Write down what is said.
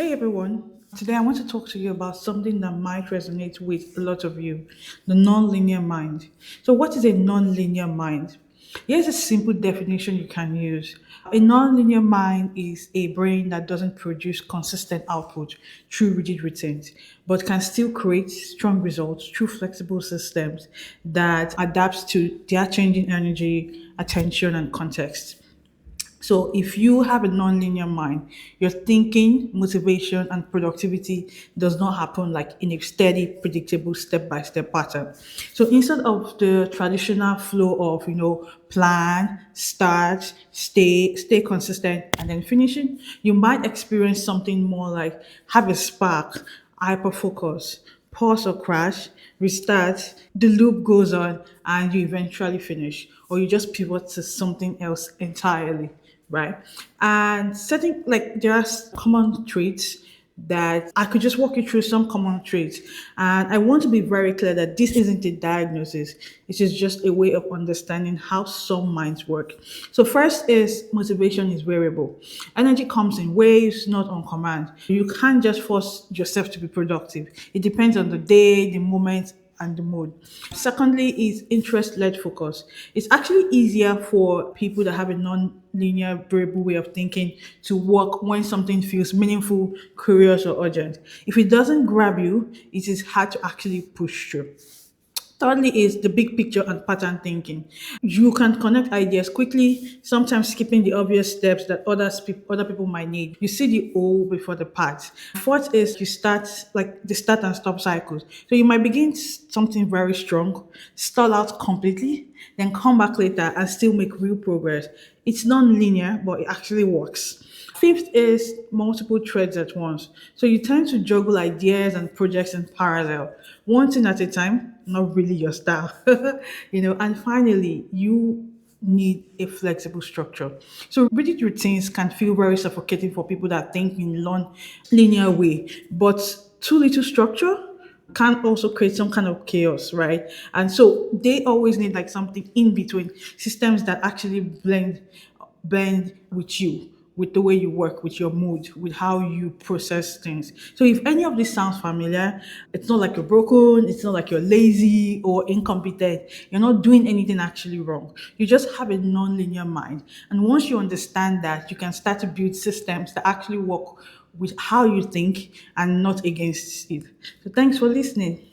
Hey everyone, today I want to talk to you about something that might resonate with a lot of you, the non-linear mind. So, what is a non-linear mind? Here's a simple definition you can use. A non-linear mind is a brain that doesn't produce consistent output through rigid routines, but can still create strong results through flexible systems that adapts to their changing energy, attention, and context. So if you have a non-linear mind, your thinking, motivation, and productivity does not happen like in a steady, predictable step-by-step pattern. So instead of the traditional flow of, plan, start, stay consistent, and then finishing, you might experience something more like have a spark, hyperfocus, pause or crash, restart, the loop goes on, and you eventually finish, or you just pivot to something else entirely, right? And setting like there are common traits that I could just walk you through some common traits. And I want to be very clear that this isn't a diagnosis. It is just a way of understanding how some minds work. So first is motivation is variable. Energy comes in waves, not on command. You can't just force yourself to be productive. It depends on the day, the moment, and the mood. Secondly, is interest led focus. It's actually easier for people that have a non-linear variable way of thinking to work when something feels meaningful, curious, or urgent. If it doesn't grab you, it is hard to actually push through. Thirdly, is the big picture and pattern thinking. You can connect ideas quickly, sometimes skipping the obvious steps that other people might need. You see the whole before the part. Fourth is you start like the start and stop cycles. So you might begin something very strong, stall out completely, then come back later and still make real progress. It's non-linear, but it actually works. Fifth is multiple threads at once. So you tend to juggle ideas and projects in parallel, one thing at a time, not really your style. And finally, you need a flexible structure. So rigid routines can feel very suffocating for people that think in linear way, but too little structure can also create some kind of chaos, right? And so they always need like something in between systems that actually blend with you, with the way you work, with your mood, with how you process things. So if any of this sounds familiar, it's not like you're broken, it's not like you're lazy or incompetent. You're not doing anything actually wrong. You just have a non-linear mind. And once you understand that, you can start to build systems that actually work with how you think and not against it. So thanks for listening.